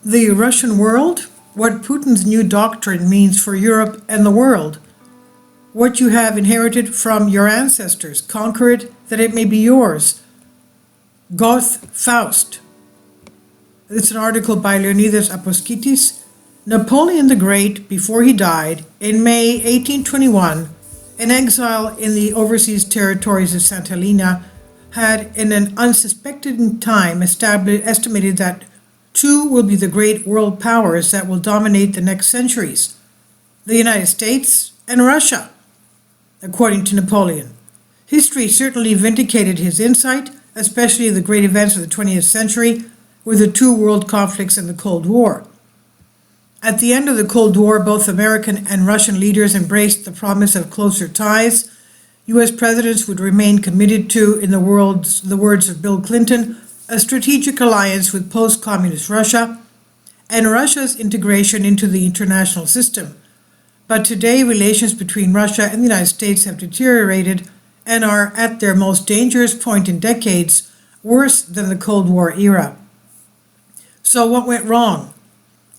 The Russian world, what Putin's new doctrine means for Europe and the world, what you have inherited from your ancestors, conquer it that it may be yours. Goth Faust. It's an article by Leonidas Aposkitis. Napoleon the Great, before he died, in May 1821, in exile in the overseas territories of St. Helena, had in an unsuspected time estimated that two will be the great world powers that will dominate the next centuries: the United States and Russia, according to Napoleon. History certainly vindicated his insight, especially the great events of the 20th century, with the two world conflicts and the Cold War. At the end of the Cold War, both American and Russian leaders embraced the promise of closer ties. U.S. presidents would remain committed to, in the words of Bill Clinton, a strategic alliance with post-communist Russia and Russia's integration into the international system. But today, relations between Russia and the United States have deteriorated and are at their most dangerous point in decades, worse than the Cold War era. So what went wrong?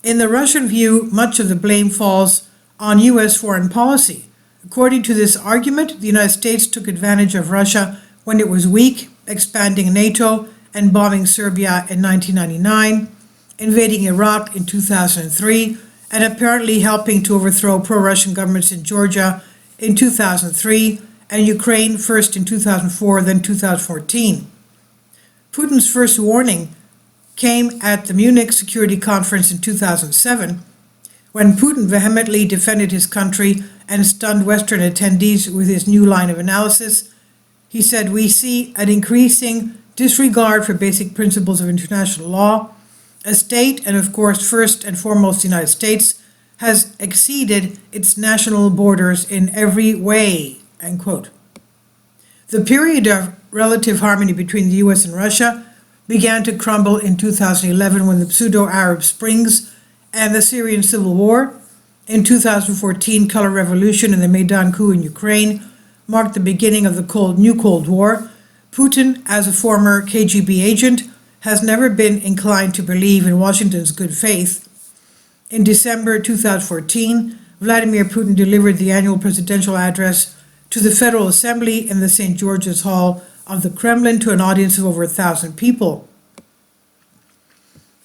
In the Russian view, much of the blame falls on U.S. foreign policy. According to this argument, the United States took advantage of Russia when it was weak, expanding NATO and bombing Serbia in 1999, invading Iraq in 2003, and apparently helping to overthrow pro-Russian governments in Georgia in 2003, and Ukraine first in 2004, then 2014. Putin's first warning came at the Munich Security Conference in 2007, when Putin vehemently defended his country and stunned Western attendees with his new line of analysis. He said, "We see an increasing disregard for basic principles of international law. A state, and of course first and foremost the United States, has exceeded its national borders in every way," end quote. The period of relative harmony between the U.S. and Russia began to crumble in 2011 when the pseudo-Arab Springs and the Syrian civil war, in 2014 color revolution and the Maidan coup in Ukraine marked the beginning of the new Cold War. Putin, as a former KGB agent, has never been inclined to believe in Washington's good faith. In December 2014, Vladimir Putin delivered the annual presidential address to the Federal Assembly in the St. George's Hall of the Kremlin to an audience of over 1,000 people.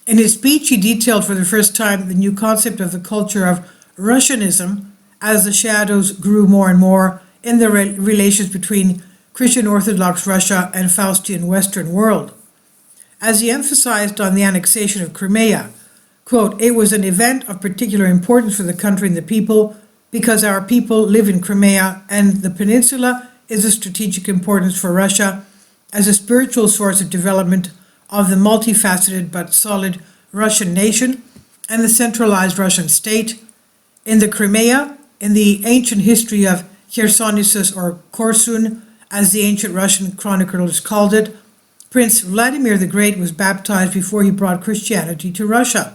In his speech, he detailed for the first time the new concept of the culture of Russianism as the shadows grew more and more in the relations between Christian Orthodox Russia and Faustian Western world. As he emphasized on the annexation of Crimea, quote, "It was an event of particular importance for the country and the people because our people live in Crimea and the peninsula is of strategic importance for Russia as a spiritual source of development of the multifaceted but solid Russian nation and the centralized Russian state. In the Crimea, in the ancient history of Chersonesus or Korsun, as the ancient Russian chroniclers called it, Prince Vladimir the Great was baptized before he brought Christianity to Russia.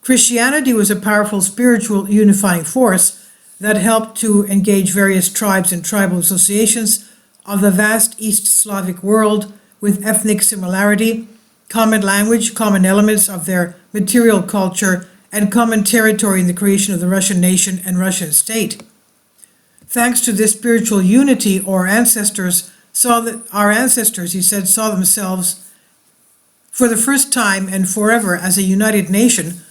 Christianity was a powerful spiritual unifying force that helped to engage various tribes and tribal associations of the vast East Slavic world with ethnic similarity, common language, common elements of their material culture, and common territory in the creation of the Russian nation and Russian state. Thanks to this spiritual unity, our ancestors, he said, saw themselves for the first time and forever as a united nation.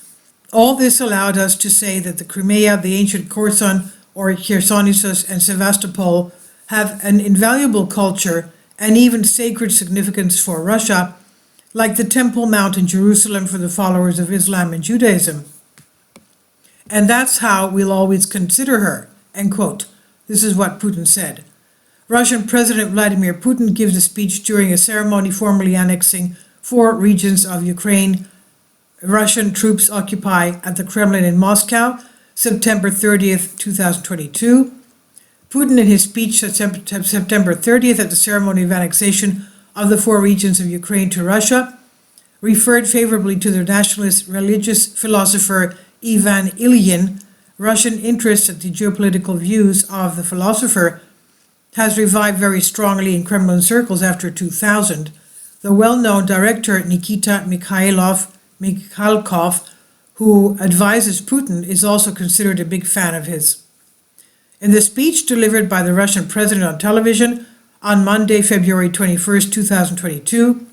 All this allowed us to say that the Crimea, the ancient Kherson or Chersonesus, and Sevastopol have an invaluable culture and even sacred significance for Russia, like the Temple Mount in Jerusalem for the followers of Islam and Judaism. And that's how we'll always consider her," end quote. This is what Putin said. Russian President Vladimir Putin gives a speech during a ceremony formally annexing 4 regions of Ukraine Russian troops occupy at the Kremlin in Moscow, September 30th, 2022. Putin, in his speech September 30th at the ceremony of annexation of the 4 regions of Ukraine to Russia, referred favorably to the nationalist religious philosopher Ivan Ilyin. Russian interest in the geopolitical views of the philosopher has revived very strongly in Kremlin circles after 2000. The well-known director Nikita Mikhailov Mikhalkov, who advises Putin, is also considered a big fan of his. In the speech delivered by the Russian president on television on Monday, February 21, 2022,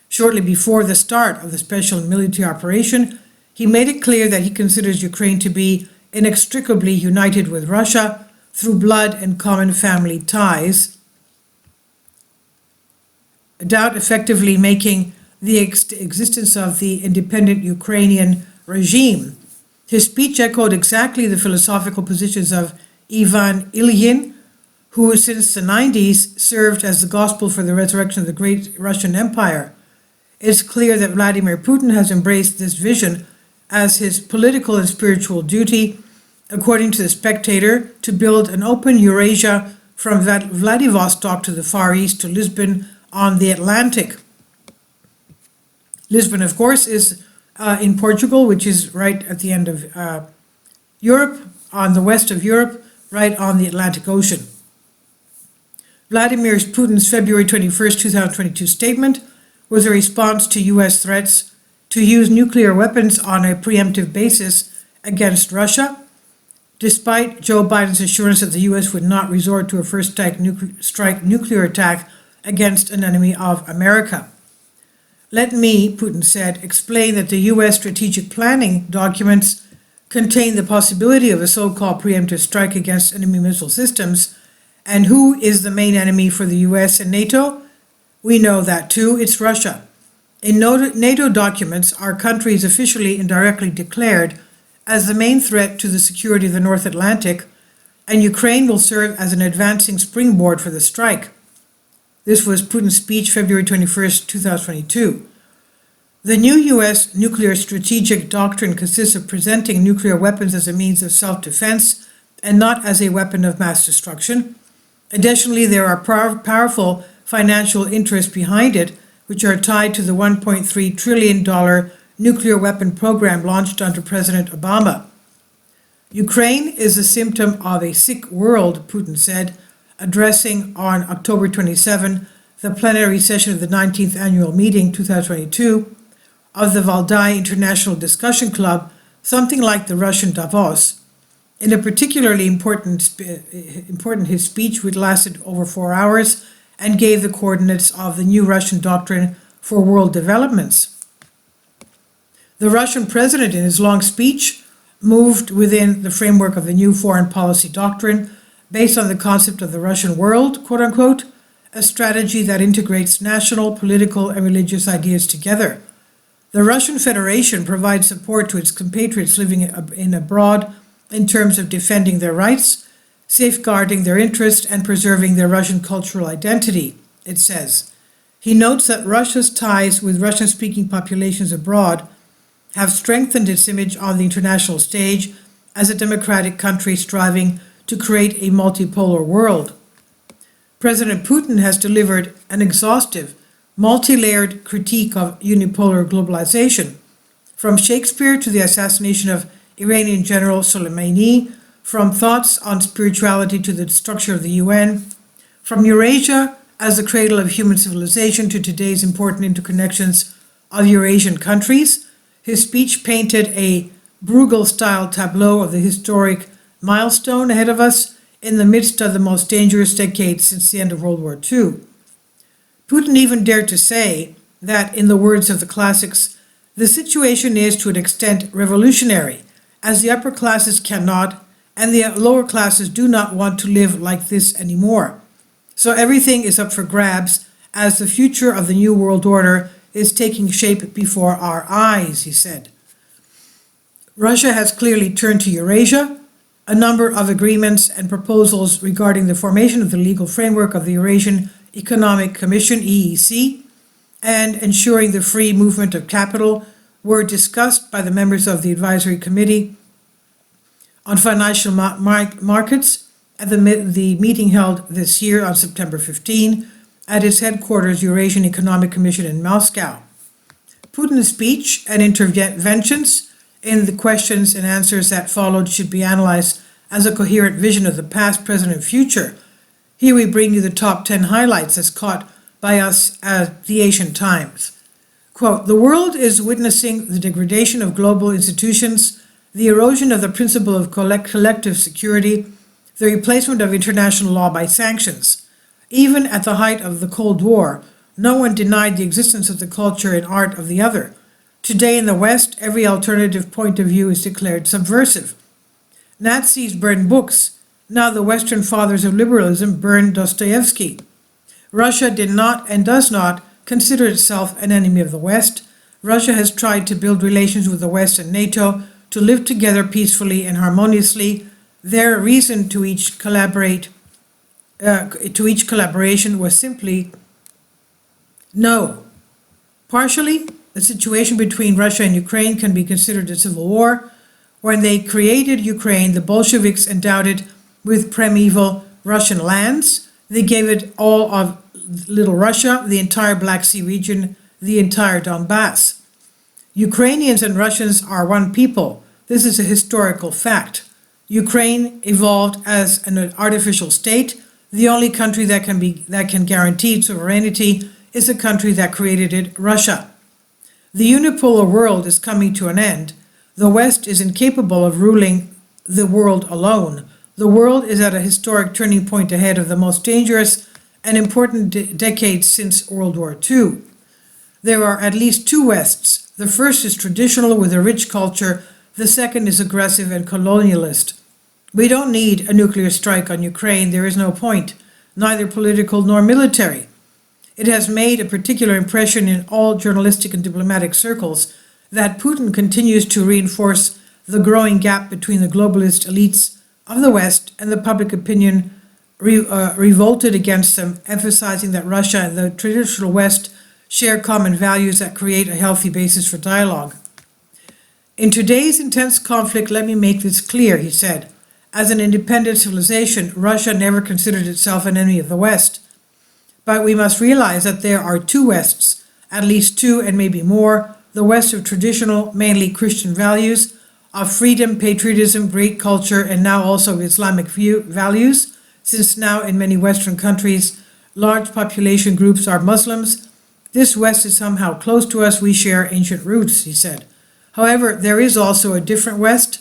shortly before the start of the special military operation, he made it clear that he considers Ukraine to be inextricably united with Russia through blood and common family ties, without effectively making the existence of the independent Ukrainian regime. His speech echoed exactly the philosophical positions of Ivan Ilyin, who since the 90s served as the gospel for the resurrection of the great Russian Empire. It's clear that Vladimir Putin has embraced this vision as his political and spiritual duty, according to The Spectator, to build an open Eurasia from Vladivostok to the Far East to Lisbon on the Atlantic. Lisbon, of course, is in Portugal, which is right at the end of Europe, on the west of Europe, right on the Atlantic Ocean. Vladimir Putin's February 21, 2022 statement was a response to U.S. threats to use nuclear weapons on a preemptive basis against Russia, despite Joe Biden's assurance that the U.S. would not resort to a first-strike nuclear attack against an enemy of America. Let me, Putin said, explain that the U.S. strategic planning documents contain the possibility of a so-called preemptive strike against enemy missile systems. And who is the main enemy for the U.S. and NATO? We know that too, it's Russia. In NATO documents, our country is officially and directly declared as the main threat to the security of the North Atlantic, and Ukraine will serve as an advancing springboard for the strike. This was Putin's speech February 21, 2022. The new U.S. nuclear strategic doctrine consists of presenting nuclear weapons as a means of self-defense and not as a weapon of mass destruction. Additionally, there are powerful financial interests behind it, which are tied to the $1.3 trillion nuclear weapon program launched under President Obama. Ukraine is a symptom of a sick world, Putin said, addressing on October 27 the plenary session of the 19th annual meeting 2022 of the Valdai International Discussion Club, something like the Russian Davos. In a particularly important his speech, which lasted over 4 hours and gave the coordinates of the new Russian doctrine for world developments. The Russian president, in his long speech, moved within the framework of the new foreign policy doctrine based on the concept of the Russian world, quote unquote, a strategy that integrates national, political, and religious ideas together. The Russian Federation provides support to its compatriots living abroad in terms of defending their rights, safeguarding their interests, and preserving their Russian cultural identity, it says. He notes that Russia's ties with Russian-speaking populations abroad have strengthened its image on the international stage as a democratic country striving to create a multipolar world. President Putin has delivered an exhaustive, multi-layered critique of unipolar globalization, from Shakespeare to the assassination of Iranian General Soleimani, from thoughts on spirituality to the structure of the UN, from Eurasia as the cradle of human civilization to today's important interconnections of Eurasian countries. His speech painted a Bruegel-style tableau of the historic milestone ahead of us in the midst of the most dangerous decade since the end of World War II. Putin even dared to say that, in the words of the classics, the situation is to an extent revolutionary, as the upper classes cannot and the lower classes do not want to live like this anymore. So everything is up for grabs as the future of the new world order is taking shape before our eyes, he said. Russia has clearly turned to Eurasia. A number of agreements and proposals regarding the formation of the legal framework of the Eurasian Economic Commission, EEC, and ensuring the free movement of capital were discussed by the members of the Advisory Committee on Financial Markets at the meeting held this year on September 15 at its headquarters, Eurasian Economic Commission in Moscow. Putin's speech and interventions in the questions and answers that followed should be analyzed as a coherent vision of the past, present, and future. Here we bring you the top 10 highlights as caught by us at the Asian Times. Quote, "The world is witnessing the degradation of global institutions, the erosion of the principle of collective security, the replacement of international law by sanctions. Even at the height of the Cold War, no one denied the existence of the culture and art of the other. Today in the West, every alternative point of view is declared subversive. Nazis burned books. Now the Western fathers of liberalism burn Dostoevsky. Russia did not and does not consider itself an enemy of the West. Russia has tried to build relations with the West and NATO to live together peacefully and harmoniously. Their reason to each collaboration was simply no. Partially, the situation between Russia and Ukraine can be considered a civil war. When they created Ukraine, the Bolsheviks endowed it with primeval Russian lands. They gave it all of Little Russia, the entire Black Sea region, the entire Donbass. Ukrainians and Russians are one people. This is a historical fact. Ukraine evolved as an artificial state. The only country that can guarantee sovereignty is the country that created it, Russia. The unipolar world is coming to an end. The West is incapable of ruling the world alone. The world is at a historic turning point ahead of the most dangerous and important decades since World War II. There are at least two Wests. The first is traditional with a rich culture. The second is aggressive and colonialist. We don't need a nuclear strike on Ukraine. There is no point, neither political nor military. It has made a particular impression in all journalistic and diplomatic circles that Putin continues to reinforce the growing gap between the globalist elites of the West and the public opinion revolted against them, emphasizing that Russia and the traditional West share common values that create a healthy basis for dialogue. In today's intense conflict, let me make this clear, he said. As an independent civilization, Russia never considered itself an enemy of the West. But we must realize that there are two Wests, at least two and maybe more, the West of traditional, mainly Christian values, of freedom, patriotism, great culture, and now also of Islamic values, since now in many Western countries, large population groups are Muslims. This West is somehow close to us. We share ancient roots, he said. However, there is also a different West,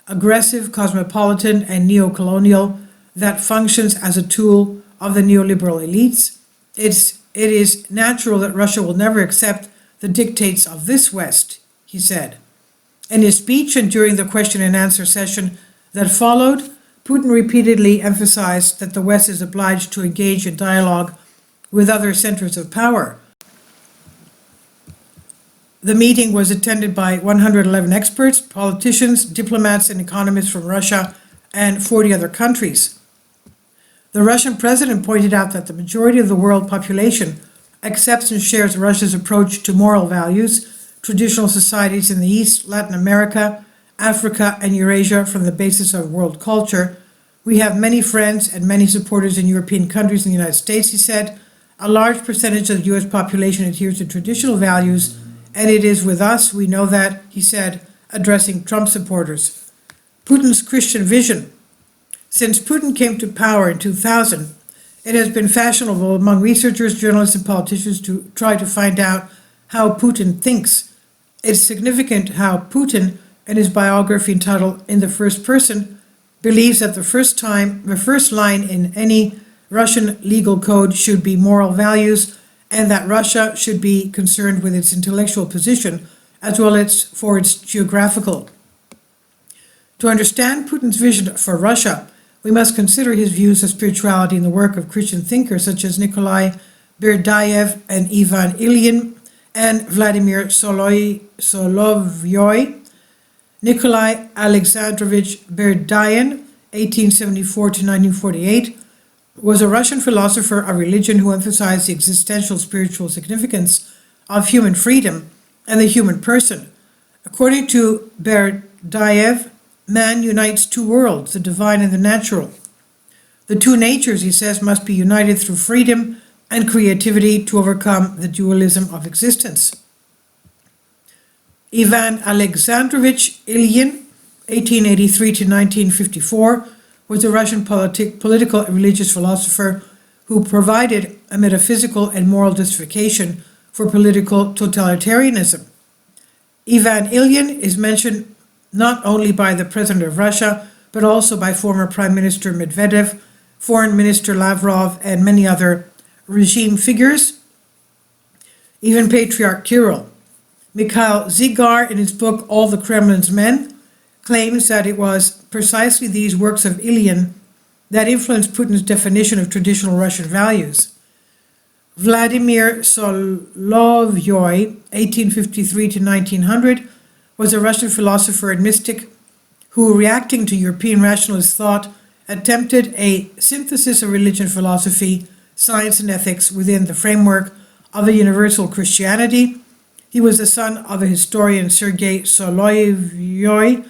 aggressive, cosmopolitan, and neo-colonial, that functions as a tool of the neoliberal elites. It is natural that Russia will never accept the dictates of this West, he said. In his speech and during the question and answer session that followed, Putin repeatedly emphasized that the West is obliged to engage in dialogue with other centers of power. The meeting was attended by 111 experts, politicians, diplomats, and economists from Russia and 40 other countries. The Russian president pointed out that the majority of the world population accepts and shares Russia's approach to moral values, traditional societies in the East, Latin America, Africa, and Eurasia from the basis of world culture. We have many friends and many supporters in European countries and the United States, he said. A large percentage of the U.S. population adheres to traditional values, and it is with us, we know that, he said, addressing Trump supporters. Putin's Christian vision. Since Putin came to power in 2000, it has been fashionable among researchers, journalists, and politicians to try to find out how Putin thinks. It's significant how Putin, in his biography entitled In the First Person, believes that the first line in any Russian legal code should be moral values, and that Russia should be concerned with its intellectual position as well as for its geographical. To understand Putin's vision for Russia, we must consider his views of spirituality in the work of Christian thinkers such as Nikolai Berdyaev and Ivan Ilyin and Vladimir Solovyoy. Nikolai Alexandrovich Berdyaev, 1874 to 1948, was a Russian philosopher of religion who emphasized the existential spiritual significance of human freedom and the human person. According to Berdyaev, man unites two worlds, the divine and the natural. The two natures, he says, must be united through freedom and creativity to overcome the dualism of existence. Ivan Alexandrovich Ilyin, 1883 to 1954, was a Russian political and religious philosopher who provided a metaphysical and moral justification for political totalitarianism. Ivan Ilyin is mentioned not only by the President of Russia, but also by former Prime Minister Medvedev, Foreign Minister Lavrov, and many other regime figures, even Patriarch Kirill. Mikhail Zygar, in his book All the Kremlin's Men, claims that it was precisely these works of Ilyin that influenced Putin's definition of traditional Russian values. Vladimir Solovyoy, 1853 to 1900, was a Russian philosopher and mystic who, reacting to European rationalist thought, attempted a synthesis of religion, philosophy, science, and ethics within the framework of a universal Christianity. He was the son of a historian, Sergei Solovyoy,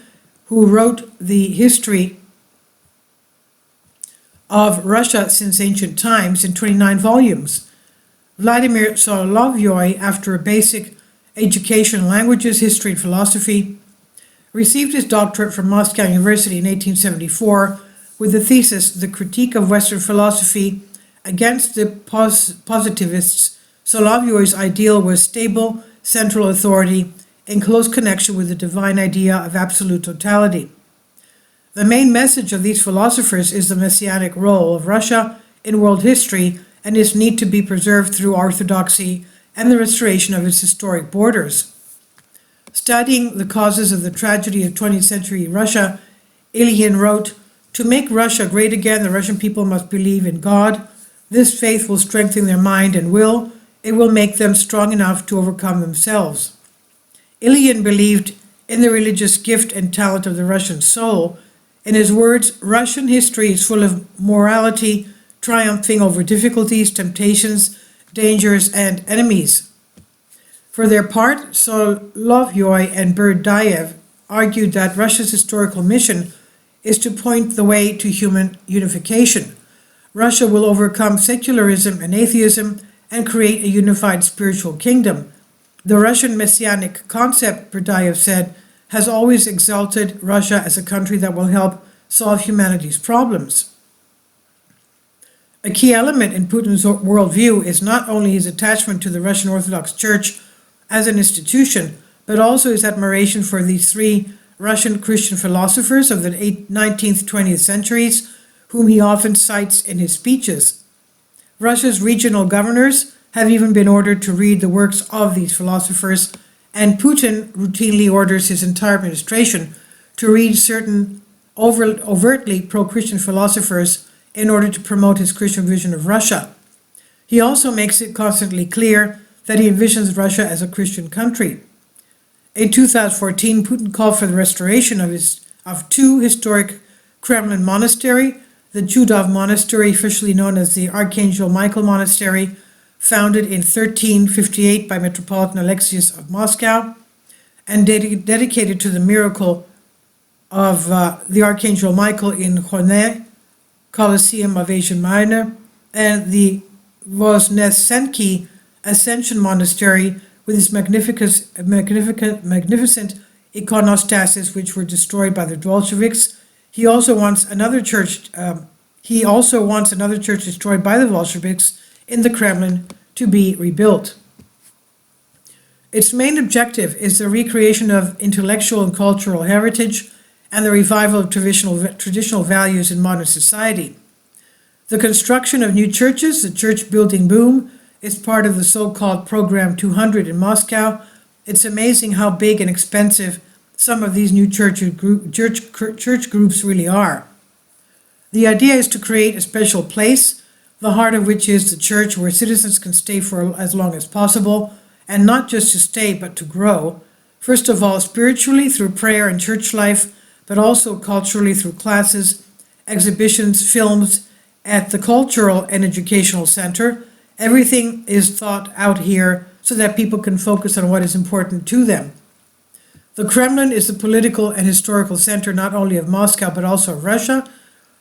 who wrote the history of Russia since ancient times in 29 volumes. Vladimir Solovyoy, after a basic education in languages, history, and philosophy, received his doctorate from Moscow University in 1874 with the thesis The Critique of Western Philosophy Against the Positivists. Solovyoy's ideal was stable, central authority in close connection with the divine idea of absolute totality. The main message of these philosophers is the messianic role of Russia in world history and its need to be preserved through orthodoxy and the restoration of its historic borders. Studying the causes of the tragedy of 20th century Russia, Ilyin wrote, "To make Russia great again, the Russian people must believe in God. This faith will strengthen their mind and will. It will make them strong enough to overcome themselves." Ilyin believed in the religious gift and talent of the Russian soul. In his words, Russian history is full of morality, triumphing over difficulties, temptations, dangers, and enemies. For their part, Solovyoy and Berdayev argued that Russia's historical mission is to point the way to human unification. Russia will overcome secularism and atheism and create a unified spiritual kingdom. The Russian messianic concept, Berdayev said, has always exalted Russia as a country that will help solve humanity's problems. A key element in Putin's worldview is not only his attachment to the Russian Orthodox Church as an institution, but also his admiration for these three Russian Christian philosophers of the 19th, 20th centuries, whom he often cites in his speeches. Russia's regional governors have even been ordered to read the works of these philosophers, and Putin routinely orders his entire administration to read certain overtly pro-Christian philosophers in order to promote his Christian vision of Russia. He also makes it constantly clear that he envisions Russia as a Christian country. In 2014, Putin called for the restoration of two historic Kremlin monasteries, the Judov Monastery, officially known as the Archangel Michael Monastery, founded in 1358 by Metropolitan Alexius of Moscow, and dedicated to the miracle of the Archangel Michael in Khonai, Colosseum of Asia Minor, and the Voznesenky Ascension Monastery with its magnificent iconostasis, which were destroyed by the Bolsheviks. He also wants another church destroyed by the Bolsheviks in the Kremlin to be rebuilt. Its main objective is the recreation of intellectual and cultural heritage and the revival of traditional values in modern society. The construction of new churches, the church building boom, is part of the so-called Program 200 in Moscow. It's amazing how big and expensive some of these new church groups really are. The idea is to create a special place, the heart of which is the church, where citizens can stay for as long as possible, and not just to stay, but to grow. First of all, spiritually through prayer and church life, but also culturally through classes, exhibitions, films. At the Cultural and Educational Center, everything is thought out here so that people can focus on what is important to them. The Kremlin is the political and historical center not only of Moscow but also of Russia.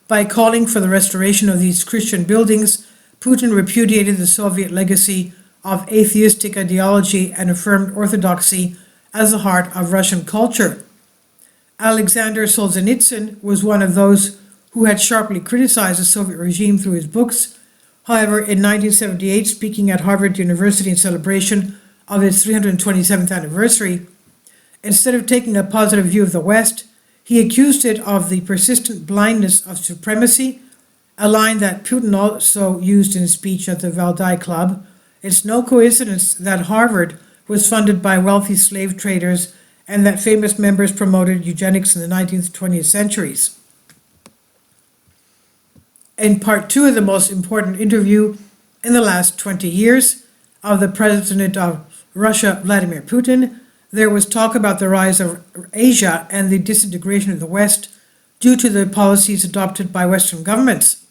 By calling for the restoration of these Christian buildings, Putin repudiated the Soviet legacy of atheistic ideology and affirmed orthodoxy as the heart of Russian culture. Alexander Solzhenitsyn was one of those who had sharply criticized the Soviet regime through his books. However, in 1978, speaking at Harvard University in celebration of its 327th anniversary, instead of taking a positive view of the West, he accused it of the persistent blindness of supremacy, a line that Putin also used in his speech at the Valdai Club. It's no coincidence that Harvard was funded by wealthy slave traders and that famous members promoted eugenics in the 19th and 20th centuries. In part two of the most important interview in the last 20 years of the President of Russia, Vladimir Putin, there was talk about the rise of Asia and the disintegration of the West due to the policies adopted by Western governments.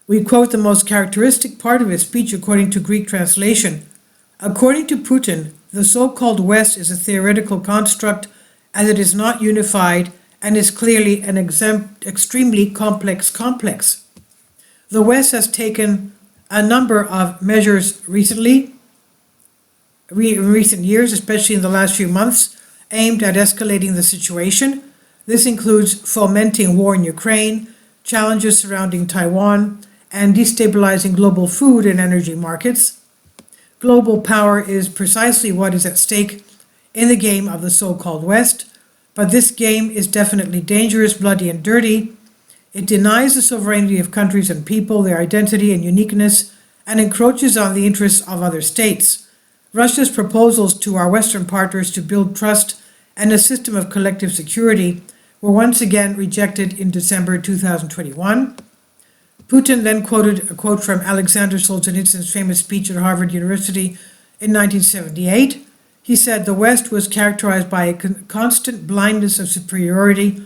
We quote the most characteristic part of his speech according to Greek translation. According to Putin, the so-called West is a theoretical construct as it is not unified and is clearly an extremely complex. The West has taken a number of measures in recent years, especially in the last few months, aimed at escalating the situation. This includes fomenting war in Ukraine, challenges surrounding Taiwan, and destabilizing global food and energy markets. Global power is precisely what is at stake in the game of the so-called West, but this game is definitely dangerous, bloody, and dirty. It denies the sovereignty of countries and people, their identity and uniqueness, and encroaches on the interests of other states. Russia's proposals to our Western partners to build trust and a system of collective security were once again rejected in December 2021. Putin then quoted a quote from Alexander Solzhenitsyn's famous speech at Harvard University in 1978. He said, "The West was characterized by a constant blindness of superiority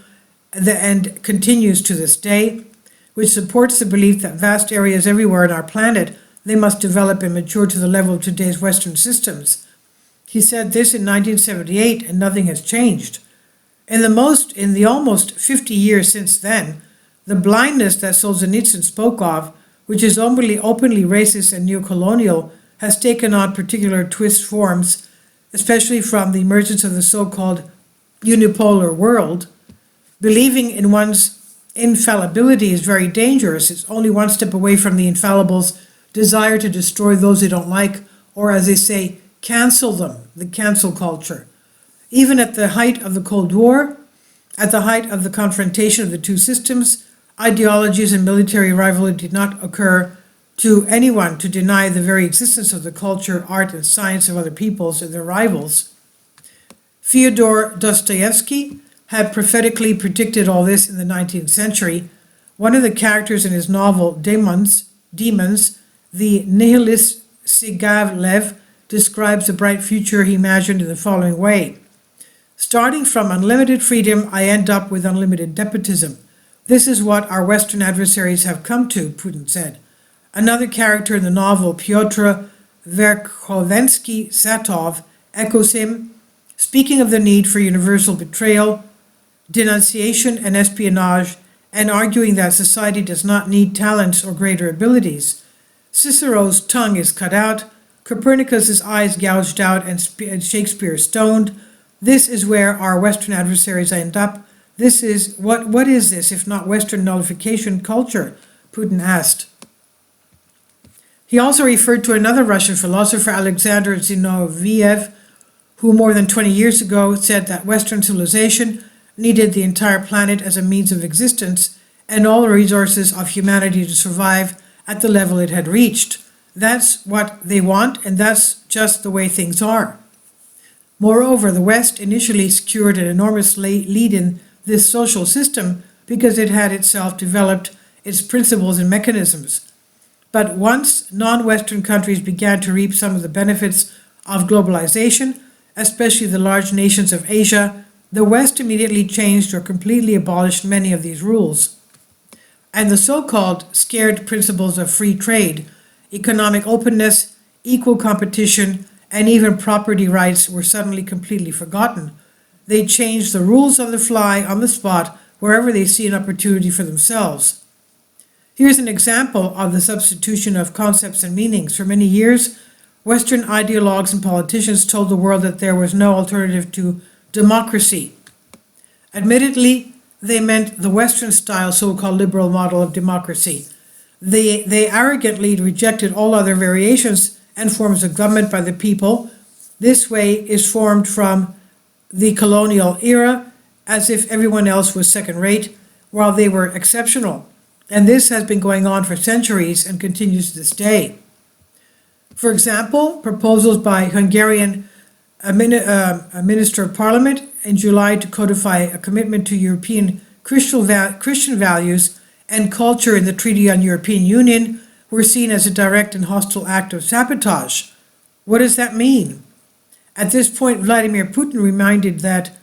and continues to this day, which supports the belief that vast areas everywhere on our planet, they must develop and mature to the level of today's Western systems." He said this in 1978, and nothing has changed. In the almost 50 years since then, the blindness that Solzhenitsyn spoke of, which is openly racist and neocolonial, has taken on particular twist forms, especially from the emergence of the so-called unipolar world. Believing in one's infallibility is very dangerous. It's only one step away from the infallibles' desire to destroy those they don't like, or as they say, cancel them, the cancel culture. Even at the height of the Cold War, at the height of the confrontation of the two systems, ideologies and military rivalry did not occur to anyone to deny the very existence of the culture, art, and science of other peoples and their rivals. Fyodor Dostoevsky had prophetically predicted all this in the 19th century. One of the characters in his novel Demons, the nihilist Sigavlev describes the bright future he imagined in the following way. "Starting from unlimited freedom, I end up with unlimited despotism. This is what our Western adversaries have come to," Putin said. Another character in the novel, Pyotr Verkhovensky-Satov, echoes him, speaking of the need for universal betrayal, denunciation, and espionage, and arguing that society does not need talents or greater abilities. Cicero's tongue is cut out, Copernicus's eyes gouged out, and Shakespeare stoned. This is where our Western adversaries end up. This is what is this if not Western nullification culture? Putin asked. He also referred to another Russian philosopher, Alexander Zinoviev, who more than 20 years ago said that Western civilization needed the entire planet as a means of existence and all the resources of humanity to survive at the level it had reached. That's what they want, and that's just the way things are. Moreover, the West initially secured an enormous lead in this social system because it had itself developed its principles and mechanisms. But once non-Western countries began to reap some of the benefits of globalization, especially the large nations of Asia, the West immediately changed or completely abolished many of these rules. And the so-called scared principles of free trade, economic openness, equal competition, and even property rights were suddenly completely forgotten. They changed the rules on the fly, on the spot, wherever they see an opportunity for themselves. Here's an example of the substitution of concepts and meanings. For many years, Western ideologues and politicians told the world that there was no alternative to democracy. Admittedly, they meant the Western-style so-called liberal model of democracy. They arrogantly rejected all other variations and forms of government by the people. This way is formed from the colonial era, as if everyone else was second-rate, while they were exceptional. And this has been going on for centuries and continues to this day. For example, proposals by Hungarian Minister of Parliament in July to codify a commitment to European Christian values and culture in the Treaty on European Union were seen as a direct and hostile act of sabotage. What does that mean? At this point, Vladimir Putin reminded that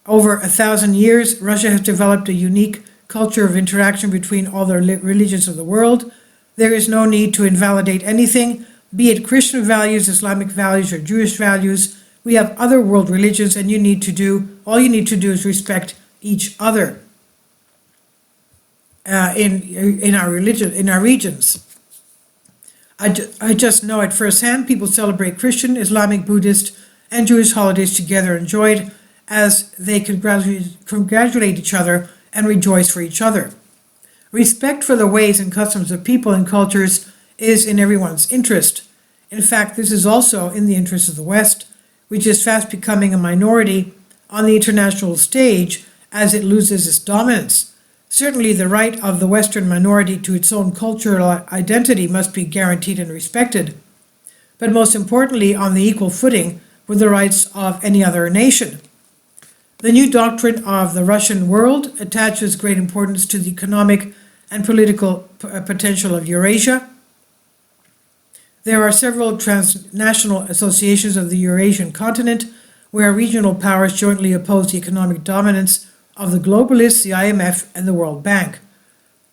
over 1,000 years, Russia has developed a unique culture of interaction between all the religions of the world. There is no need to invalidate anything, be it Christian values, Islamic values, or Jewish values. We have other world religions, and all you need to do is respect each other in our religion, in our regions. I just know it firsthand. People celebrate Christian, Islamic, Buddhist, and Jewish holidays together, enjoyed as they congratulate each other and rejoice for each other. Respect for the ways and customs of people and cultures is in everyone's interest. In fact, this is also in the interest of the West, which is fast becoming a minority on the international stage as it loses its dominance. Certainly, the right of the Western minority to its own cultural identity must be guaranteed and respected, but most importantly, on the equal footing with the rights of any other nation. The new doctrine of the Russian world attaches great importance to the economic and political potential of Eurasia. There are several transnational associations of the Eurasian continent where regional powers jointly oppose the economic dominance of the globalists, the IMF, and the World Bank.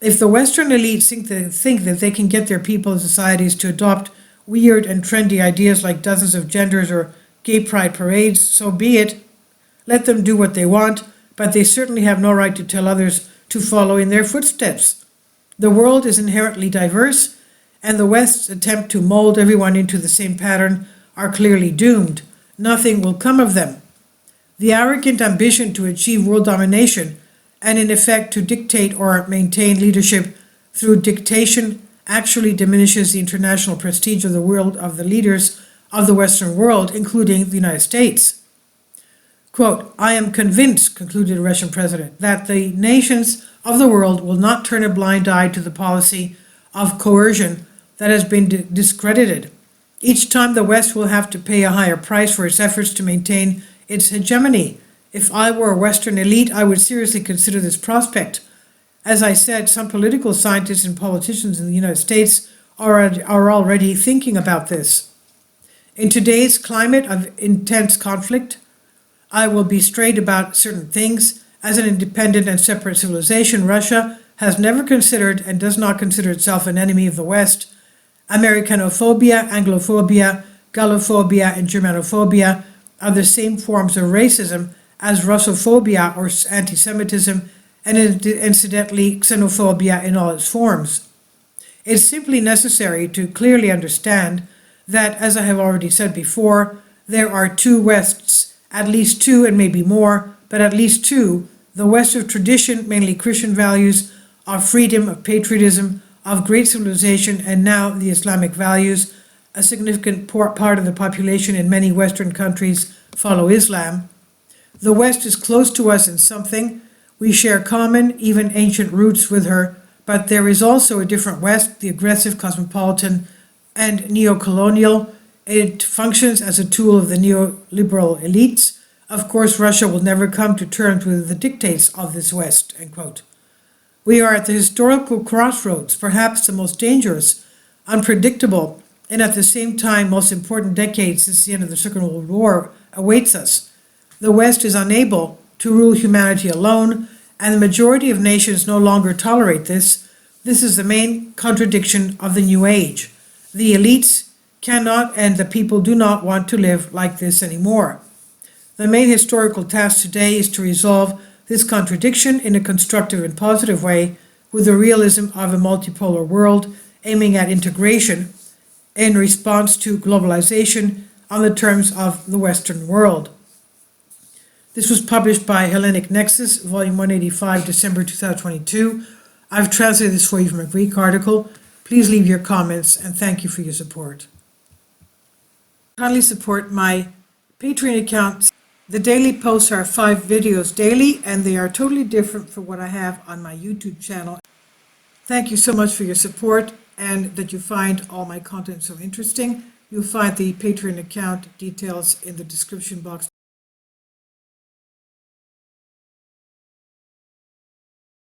If the Western elites think that they can get their people and societies to adopt weird and trendy ideas like dozens of genders or gay pride parades, so be it. Let them do what they want, but they certainly have no right to tell others to follow in their footsteps. The world is inherently diverse, and the West's attempt to mold everyone into the same pattern are clearly doomed. Nothing will come of them. The arrogant ambition to achieve world domination and in effect to dictate or maintain leadership through dictation actually diminishes the international prestige of the world of the leaders of the Western world, including the United States. Quote, I am convinced, concluded the Russian president, that the nations of the world will not turn a blind eye to the policy of coercion that has been discredited. Each time the West will have to pay a higher price for its efforts to maintain its hegemony. If I were a Western elite, I would seriously consider this prospect. As I said, some political scientists and politicians in the United States are already thinking about this. In today's climate of intense conflict, I will be straight about certain things. As an independent and separate civilization, Russia has never considered and does not consider itself an enemy of the West. Americanophobia, Anglophobia, Gallophobia, and Germanophobia are the same forms of racism as Russophobia or anti-Semitism, and incidentally xenophobia in all its forms. It's simply necessary to clearly understand that, as I have already said before, there are two Wests, at least two and maybe more, but at least two, the West of tradition, mainly Christian values, of freedom, of patriotism, of great civilization, and now the Islamic values. A significant part of the population in many Western countries follow Islam. The West is close to us in something. We share common, even ancient roots with her, but there is also a different West, the aggressive, cosmopolitan, and neo-colonial. It functions as a tool of the neoliberal elites. Of course, Russia will never come to terms with the dictates of this West, end quote. We are at the historical crossroads, perhaps the most dangerous, unpredictable, and at the same time most important decade since the end of the Second World War awaits us. The West is unable to rule humanity alone, and the majority of nations no longer tolerate this. This is the main contradiction of the New Age. The elites cannot and the people do not want to live like this anymore. The main historical task today is to resolve this contradiction in a constructive and positive way with the realism of a multipolar world aiming at integration in response to globalization on the terms of the Western world. This was published by Hellenic Nexus, Volume 185, December 2022. I've translated this for you from a Greek article. Please leave your comments, and thank you for your support. Kindly support my Patreon account. The daily posts are 5 videos daily, and they are totally different from what I have on my YouTube channel. Thank you so much for your support and that you find all my content so interesting. You'll find the Patreon account details in the description box.